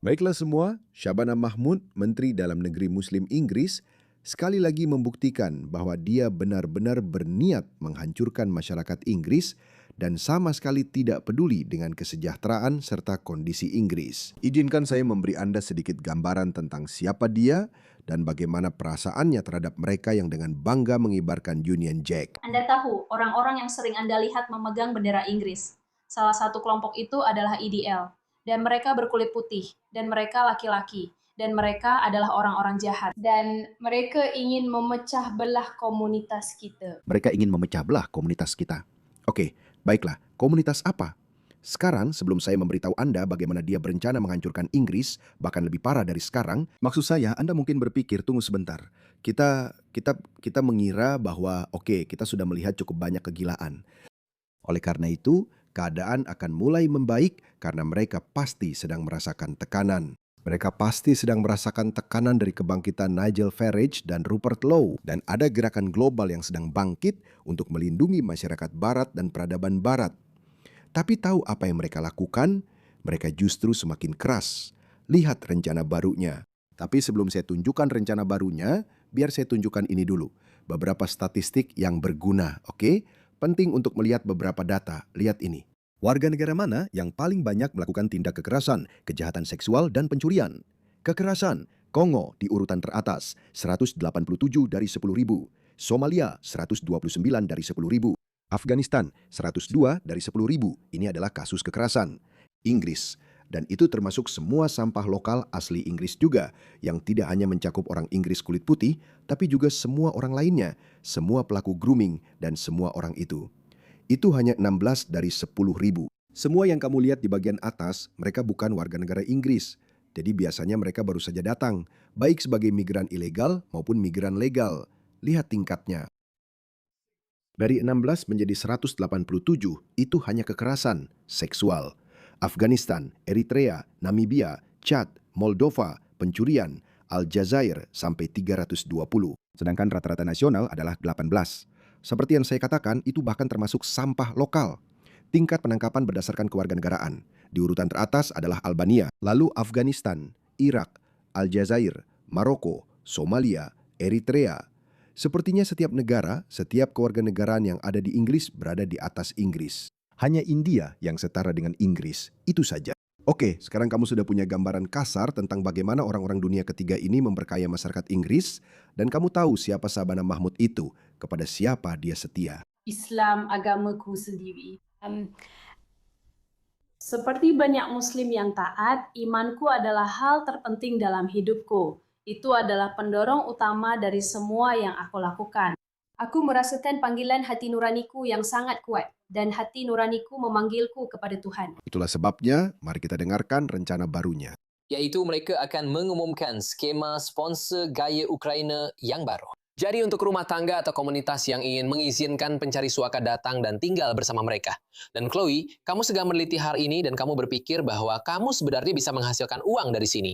Baiklah semua, Syabana Mahmud, Menteri Dalam Negeri Muslim Inggris, sekali lagi membuktikan bahwa dia benar-benar berniat menghancurkan masyarakat Inggris dan sama sekali tidak peduli dengan kesejahteraan serta kondisi Inggris. Izinkan saya memberi Anda sedikit gambaran tentang siapa dia dan bagaimana perasaannya terhadap mereka yang dengan bangga mengibarkan Union Jack. Anda tahu, orang-orang yang sering Anda lihat memegang bendera Inggris. Salah satu kelompok itu adalah IDL. Dan mereka berkulit putih. Dan mereka laki-laki. Dan mereka adalah orang-orang jahat. Dan mereka ingin memecah belah komunitas kita. Mereka ingin memecah belah komunitas kita. Oke, baiklah, komunitas apa? Sekarang, sebelum saya memberitahu Anda bagaimana dia berencana menghancurkan Inggris, bahkan lebih parah dari sekarang, maksud saya Anda mungkin berpikir, tunggu sebentar. Kita mengira bahwa kita sudah melihat cukup banyak kegilaan. Oleh karena itu, keadaan akan mulai membaik karena mereka pasti sedang merasakan tekanan. Mereka pasti sedang merasakan tekanan dari kebangkitan Nigel Farage dan Rupert Lowe. Dan ada gerakan global yang sedang bangkit untuk melindungi masyarakat Barat dan peradaban Barat. Tapi tahu apa yang mereka lakukan? Mereka justru semakin keras. Lihat rencana barunya. Tapi sebelum saya tunjukkan rencana barunya, biar saya tunjukkan ini dulu. Beberapa statistik yang berguna, oke? Penting untuk melihat beberapa data. Lihat ini. Warga negara mana yang paling banyak melakukan tindak kekerasan, kejahatan seksual, dan pencurian? Kekerasan, Kongo di urutan teratas, 187 dari 10.000. Somalia, 129 dari 10.000. Afghanistan, 102 dari 10.000. Ini adalah kasus kekerasan. Inggris, dan itu termasuk semua sampah lokal asli Inggris juga, yang tidak hanya mencakup orang Inggris kulit putih, tapi juga semua orang lainnya, semua pelaku grooming, dan semua orang itu. Itu hanya 16 dari 10.000. Semua yang kamu lihat di bagian atas, mereka bukan warga negara Inggris. Jadi biasanya mereka baru saja datang, baik sebagai migran ilegal maupun migran legal. Lihat tingkatnya. Dari 16 menjadi 187, itu hanya kekerasan seksual. Afghanistan, Eritrea, Namibia, Chad, Moldova, pencurian, Aljazair sampai 320. Sedangkan rata-rata nasional adalah 18. Seperti yang saya katakan, itu bahkan termasuk sampah lokal. Tingkat penangkapan berdasarkan kewarganegaraan. Di urutan teratas adalah Albania, lalu Afghanistan, Irak, Aljazair, Maroko, Somalia, Eritrea. Sepertinya setiap negara, setiap kewarganegaraan yang ada di Inggris berada di atas Inggris. Hanya India yang setara dengan Inggris, itu saja. Oke, sekarang kamu sudah punya gambaran kasar tentang bagaimana orang-orang dunia ketiga ini memperkaya masyarakat Inggris, dan kamu tahu siapa Sabana Mahmud itu, kepada siapa dia setia. Islam agamaku sendiri. Seperti banyak muslim yang taat, imanku adalah hal terpenting dalam hidupku. Itu adalah pendorong utama dari semua yang aku lakukan. Aku merasakan panggilan hati nuraniku yang sangat kuat, dan hati nuraniku memanggilku kepada Tuhan. Itulah sebabnya, mari kita dengarkan rencana barunya. Iaitu mereka akan mengumumkan skema sponsor gaya Ukraina yang baru. Jadi untuk rumah tangga atau komunitas yang ingin mengizinkan pencari suaka datang dan tinggal bersama mereka. Dan Chloe, kamu sedang meneliti hal ini dan kamu berpikir bahwa kamu sebenarnya bisa menghasilkan uang dari sini.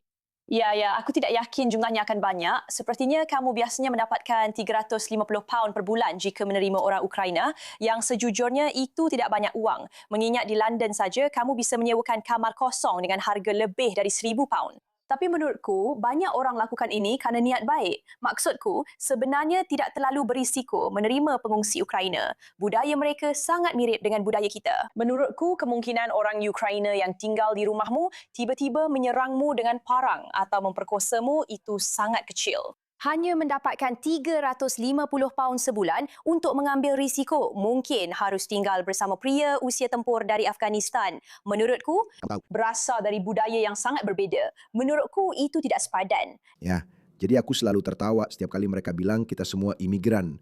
Ya, aku tidak yakin jumlahnya akan banyak. Sepertinya kamu biasanya mendapatkan 350 pound per bulan jika menerima orang Ukraina, yang sejujurnya itu tidak banyak uang. Mengingat di London saja, kamu bisa menyewakan kamar kosong dengan harga lebih dari 1,000 pound. Tapi menurutku, banyak orang lakukan ini kerana niat baik. Maksudku, sebenarnya tidak terlalu berisiko menerima pengungsi Ukraina. Budaya mereka sangat mirip dengan budaya kita. Menurutku, kemungkinan orang Ukraina yang tinggal di rumahmu tiba-tiba menyerangmu dengan parang atau memperkosamu itu sangat kecil. Hanya mendapatkan 350 pound sebulan untuk mengambil risiko mungkin harus tinggal bersama pria usia tempur dari Afghanistan. Menurutku, berasal dari budaya yang sangat berbeza. Menurutku, itu tidak sepadan. Ya, jadi aku selalu tertawa setiap kali mereka bilang kita semua imigran.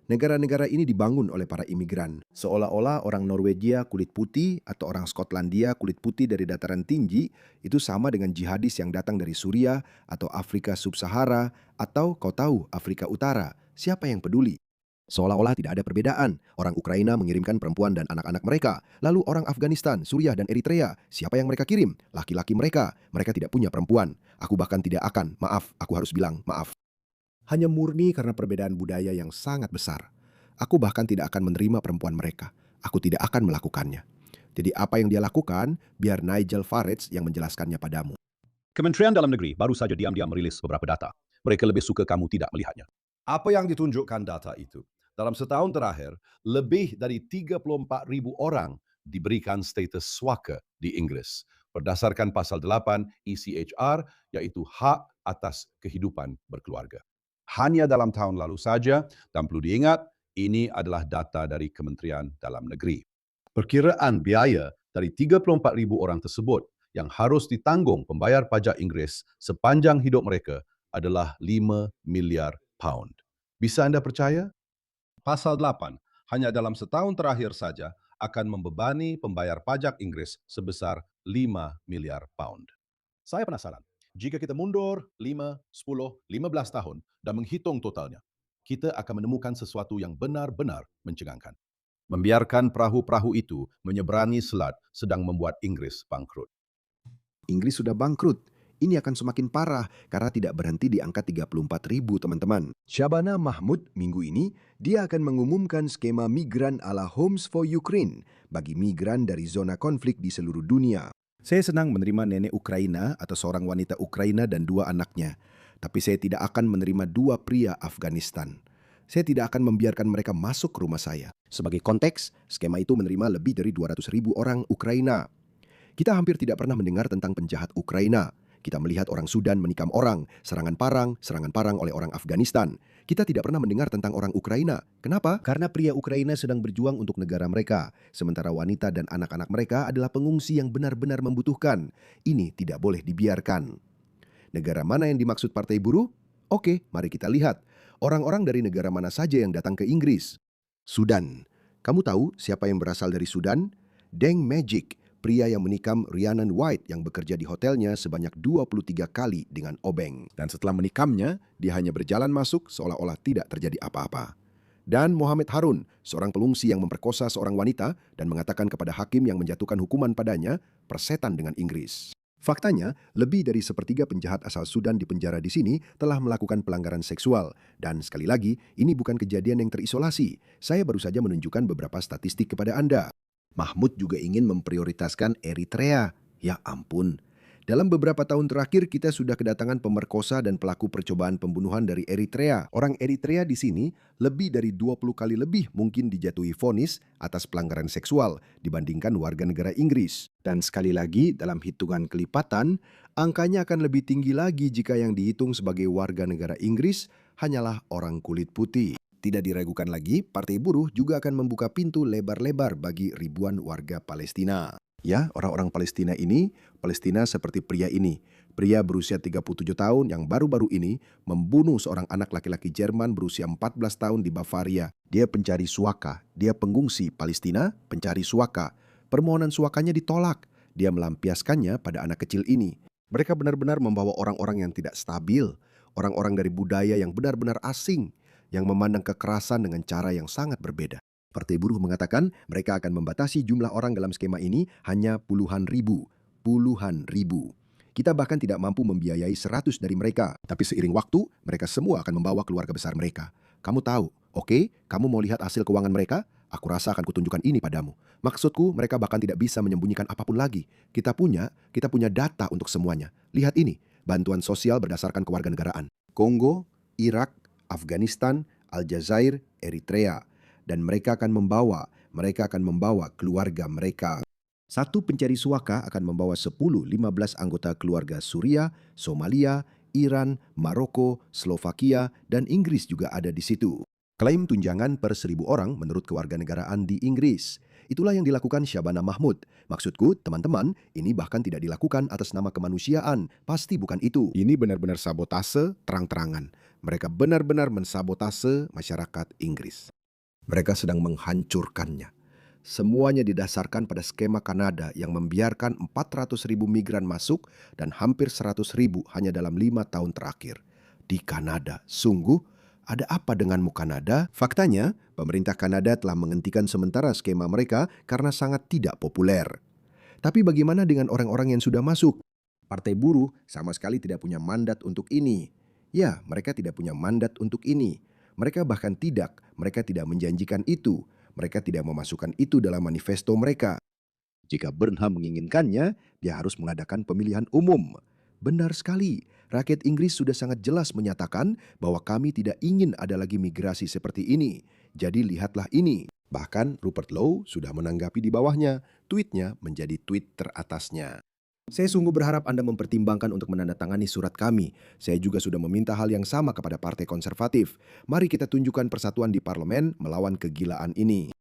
Negara-negara ini dibangun oleh para imigran. Seolah-olah orang Norwegia kulit putih atau orang Skotlandia kulit putih dari dataran tinggi itu sama dengan jihadis yang datang dari Suriah atau Afrika Sub-Sahara atau kau tahu Afrika Utara. Siapa yang peduli? Seolah-olah tidak ada perbedaan. Orang Ukraina mengirimkan perempuan dan anak-anak mereka. Lalu orang Afghanistan, Suriah, dan Eritrea. Siapa yang mereka kirim? Laki-laki mereka. Mereka tidak punya perempuan. Aku bahkan tidak akan, maaf, aku harus bilang maaf. Hanya murni karena perbedaan budaya yang sangat besar. Aku bahkan tidak akan menerima perempuan mereka. Aku tidak akan melakukannya. Jadi apa yang dia lakukan, biar Nigel Farage yang menjelaskannya padamu. Kementerian Dalam Negeri baru saja diam-diam merilis beberapa data. Mereka lebih suka kamu tidak melihatnya. Apa yang ditunjukkan data itu? Dalam setahun terakhir, lebih dari 34,000 orang diberikan status swaka di Inggris berdasarkan pasal 8 ECHR, yaitu hak atas kehidupan berkeluarga. Hanya dalam tahun lalu saja, dan perlu diingat, ini adalah data dari Kementerian Dalam Negeri. Perkiraan biaya dari 34,000 orang tersebut yang harus ditanggung pembayar pajak Inggris sepanjang hidup mereka adalah 5 miliar pound. Bisa Anda percaya? Pasal 8 hanya dalam setahun terakhir saja akan membebani pembayar pajak Inggris sebesar 5 miliar pound. Saya penasaran, jika kita mundur 5, 10, 15 tahun dan menghitung totalnya, kita akan menemukan sesuatu yang benar-benar mencengangkan. Membiarkan perahu-perahu itu menyeberangi selat sedang membuat Inggris bangkrut. Inggris sudah bangkrut. Ini akan semakin parah karena tidak berhenti di angka 34.000, teman-teman. Syabana Mahmud minggu ini, dia akan mengumumkan skema migran ala Homes for Ukraine bagi migran dari zona konflik di seluruh dunia. Saya senang menerima nenek Ukraina atau seorang wanita Ukraina dan 2 anaknya. Tapi saya tidak akan menerima 2 pria Afghanistan. Saya tidak akan membiarkan mereka masuk ke rumah saya. Sebagai konteks, skema itu menerima lebih dari 200.000 orang Ukraina. Kita hampir tidak pernah mendengar tentang penjahat Ukraina. Kita melihat orang Sudan menikam orang, serangan parang oleh orang Afghanistan. Kita tidak pernah mendengar tentang orang Ukraina. Kenapa? Karena pria Ukraina sedang berjuang untuk negara mereka, sementara wanita dan anak-anak mereka adalah pengungsi yang benar-benar membutuhkan. Ini tidak boleh dibiarkan. Negara mana yang dimaksud Partai Buruh? Oke, mari kita lihat. Orang-orang dari negara mana saja yang datang ke Inggris? Sudan. Kamu tahu siapa yang berasal dari Sudan? Deng Magic, pria yang menikam Rhiannon White yang bekerja di hotelnya sebanyak 23 kali dengan obeng. Dan setelah menikamnya, dia hanya berjalan masuk seolah-olah tidak terjadi apa-apa. Dan Mohammed Harun, seorang pengungsi yang memperkosa seorang wanita dan mengatakan kepada hakim yang menjatuhkan hukuman padanya, persetan dengan Inggris. Faktanya, lebih dari sepertiga penjahat asal Sudan di penjara di sini telah melakukan pelanggaran seksual. Dan sekali lagi, ini bukan kejadian yang terisolasi. Saya baru saja menunjukkan beberapa statistik kepada Anda. Mahmud juga ingin memprioritaskan Eritrea. Ya ampun. Dalam beberapa tahun terakhir kita sudah kedatangan pemerkosa dan pelaku percobaan pembunuhan dari Eritrea. Orang Eritrea di sini lebih dari 20 kali lebih mungkin dijatuhi vonis atas pelanggaran seksual dibandingkan warga negara Inggris. Dan sekali lagi dalam hitungan kelipatan, angkanya akan lebih tinggi lagi jika yang dihitung sebagai warga negara Inggris hanyalah orang kulit putih. Tidak diragukan lagi, Partai Buruh juga akan membuka pintu lebar-lebar bagi ribuan warga Palestina. Ya, orang-orang Palestina ini, Palestina seperti pria ini. Pria berusia 37 tahun yang baru-baru ini membunuh seorang anak laki-laki Jerman berusia 14 tahun di Bavaria. Dia pencari suaka, dia pengungsi Palestina, pencari suaka. Permohonan suakanya ditolak. Dia melampiaskannya pada anak kecil ini. Mereka benar-benar membawa orang-orang yang tidak stabil, orang-orang dari budaya yang benar-benar asing, yang memandang kekerasan dengan cara yang sangat berbeda. Partai Buruh mengatakan mereka akan membatasi jumlah orang dalam skema ini hanya puluhan ribu. Kita bahkan tidak mampu membiayai 100 dari mereka. Tapi seiring waktu, mereka semua akan membawa keluarga besar mereka. Kamu tahu, oke? Kamu mau lihat hasil keuangan mereka? Aku rasa akan kutunjukkan ini padamu. Maksudku, mereka bahkan tidak bisa menyembunyikan apapun lagi. Kita punya data untuk semuanya. Lihat ini, bantuan sosial berdasarkan kewarganegaraan. Kongo, Irak, Afghanistan, Aljazair, Eritrea. Dan mereka akan membawa keluarga mereka. Satu pencari suaka akan membawa 10-15 anggota keluarga Suriah, Somalia, Iran, Maroko, Slovakia, dan Inggris juga ada di situ. Klaim tunjangan per 1.000 orang menurut kewarganegaraan di Inggris. Itulah yang dilakukan Syabana Mahmud. Maksudku, teman-teman, ini bahkan tidak dilakukan atas nama kemanusiaan. Pasti bukan itu. Ini benar-benar sabotase terang-terangan. Mereka benar-benar mensabotase masyarakat Inggris. Mereka sedang menghancurkannya. Semuanya didasarkan pada skema Kanada yang membiarkan 400.000 migran masuk dan hampir 100.000 hanya dalam 5 tahun terakhir. Di Kanada, sungguh, ada apa denganmu Kanada? Faktanya, pemerintah Kanada telah menghentikan sementara skema mereka karena sangat tidak populer. Tapi bagaimana dengan orang-orang yang sudah masuk? Partai Buruh sama sekali tidak punya mandat untuk ini. Ya, mereka tidak punya mandat untuk ini. Mereka tidak menjanjikan itu. Mereka tidak memasukkan itu dalam manifesto mereka. Jika Burnham menginginkannya, dia harus mengadakan pemilihan umum. Benar sekali. Rakyat Inggris sudah sangat jelas menyatakan bahwa kami tidak ingin ada lagi migrasi seperti ini. Jadi lihatlah ini. Bahkan Rupert Lowe sudah menanggapi di bawahnya. Tweetnya menjadi tweet teratasnya. Saya sungguh berharap Anda mempertimbangkan untuk menandatangani surat kami. Saya juga sudah meminta hal yang sama kepada Partai Konservatif. Mari kita tunjukkan persatuan di parlemen melawan kegilaan ini.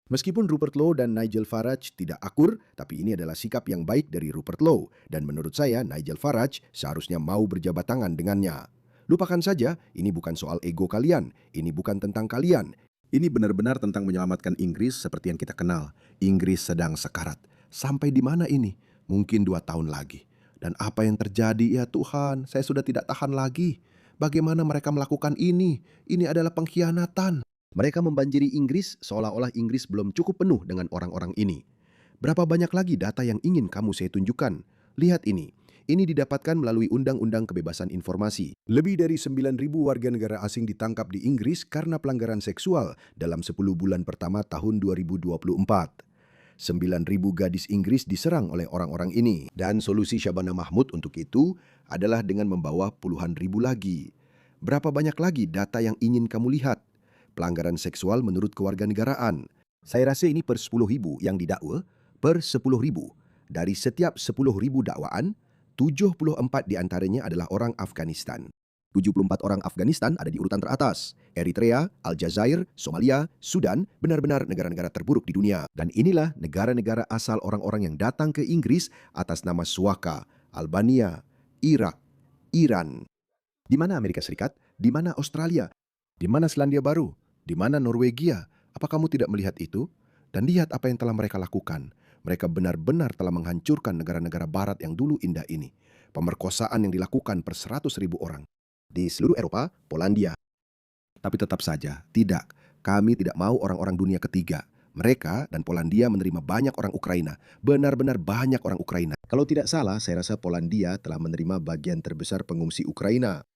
Meskipun Rupert Lowe dan Nigel Farage tidak akur, tapi ini adalah sikap yang baik dari Rupert Lowe. Dan menurut saya, Nigel Farage seharusnya mau berjabat tangan dengannya. Lupakan saja, ini bukan soal ego kalian. Ini bukan tentang kalian. Ini benar-benar tentang menyelamatkan Inggris seperti yang kita kenal. Inggris sedang sekarat. Sampai di mana ini? Mungkin 2 tahun lagi. Dan apa yang terjadi? Ya Tuhan, saya sudah tidak tahan lagi. Bagaimana mereka melakukan ini? Ini adalah pengkhianatan. Mereka membanjiri Inggris seolah-olah Inggris belum cukup penuh dengan orang-orang ini. Berapa banyak lagi data yang ingin kamu saya tunjukkan? Lihat ini. Ini didapatkan melalui Undang-Undang Kebebasan Informasi. Lebih dari 9.000 warga negara asing ditangkap di Inggris karena pelanggaran seksual dalam 10 bulan pertama tahun 2024. 9.000 gadis Inggris diserang oleh orang-orang ini. Dan solusi Shabana Mahmud untuk itu adalah dengan membawa puluhan ribu lagi. Berapa banyak lagi data yang ingin kamu lihat? Pelanggaran seksual menurut kewarganegaraan. Saya rasa ini per 10.000 yang didakwa, per 10.000. Dari setiap 10.000 dakwaan, 74 diantaranya adalah orang Afghanistan. 74 orang Afghanistan ada di urutan teratas. Eritrea, Aljazair, Somalia, Sudan, benar-benar negara-negara terburuk di dunia. Dan inilah negara-negara asal orang-orang yang datang ke Inggris atas nama suaka, Albania, Irak, Iran. Di mana Amerika Serikat? Di mana Australia? Di mana Selandia Baru? Di mana Norwegia? Apa kamu tidak melihat itu? Dan lihat apa yang telah mereka lakukan. Mereka benar-benar telah menghancurkan negara-negara barat yang dulu indah ini. Pemerkosaan yang dilakukan per 100.000 orang. Di seluruh Eropa, Polandia. Tapi tetap saja, tidak. Kami tidak mau orang-orang dunia ketiga. Mereka dan Polandia menerima banyak orang Ukraina. Benar-benar banyak orang Ukraina. Kalau tidak salah, saya rasa Polandia telah menerima bagian terbesar pengungsi Ukraina.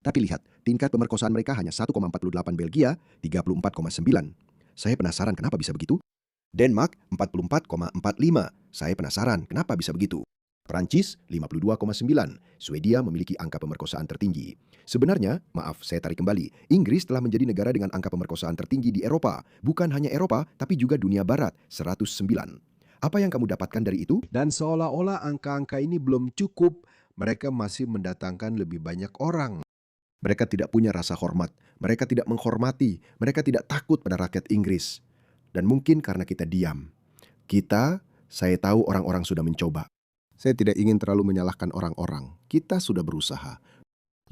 Tapi lihat, tingkat pemerkosaan mereka hanya 1,48 Belgia, 34,9. Saya penasaran kenapa bisa begitu. Denmark 44,45. Saya penasaran kenapa bisa begitu. Prancis 52,9. Swedia memiliki angka pemerkosaan tertinggi. Sebenarnya, maaf saya tarik kembali, Inggris telah menjadi negara dengan angka pemerkosaan tertinggi di Eropa. Bukan hanya Eropa, tapi juga dunia barat, 109. Apa yang kamu dapatkan dari itu? Dan seolah-olah angka-angka ini belum cukup, mereka masih mendatangkan lebih banyak orang. Mereka tidak punya rasa hormat, mereka tidak menghormati, mereka tidak takut pada rakyat Inggris. Dan mungkin karena kita diam. Saya tahu orang-orang sudah mencoba. Saya tidak ingin terlalu menyalahkan orang-orang. Kita sudah berusaha.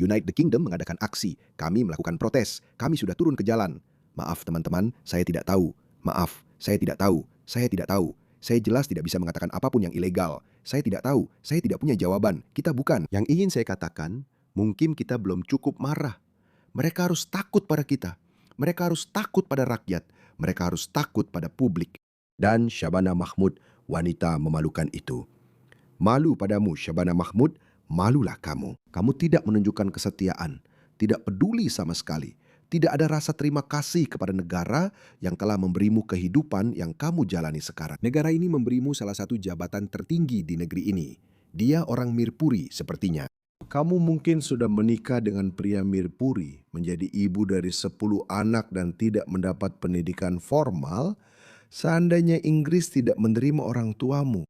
United Kingdom mengadakan aksi. Kami melakukan protes. Kami sudah turun ke jalan. Maaf teman-teman, saya tidak tahu. Maaf, saya tidak tahu. Saya tidak tahu. Saya jelas tidak bisa mengatakan apapun yang ilegal. Saya tidak tahu. Saya tidak punya jawaban. Kita bukan. Yang ingin saya katakan, mungkin kita belum cukup marah. Mereka harus takut pada kita. Mereka harus takut pada rakyat. Mereka harus takut pada publik. Dan Shabana Mahmud, wanita memalukan itu. Malu padamu, Shabana Mahmud, malulah kamu. Kamu tidak menunjukkan kesetiaan, tidak peduli sama sekali. Tidak ada rasa terima kasih kepada negara yang telah memberimu kehidupan yang kamu jalani sekarang. Negara ini memberimu salah satu jabatan tertinggi di negeri ini. Dia orang Mirpuri sepertinya. Kamu mungkin sudah menikah dengan pria Mirpuri, menjadi ibu dari 10 anak dan tidak mendapat pendidikan formal. Seandainya Inggris tidak menerima orang tuamu,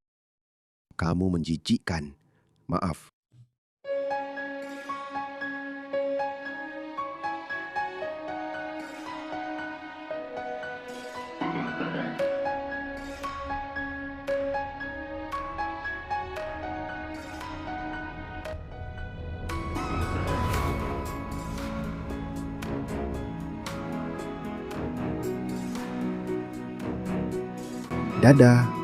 kamu menjijikkan. Maaf. Dadah.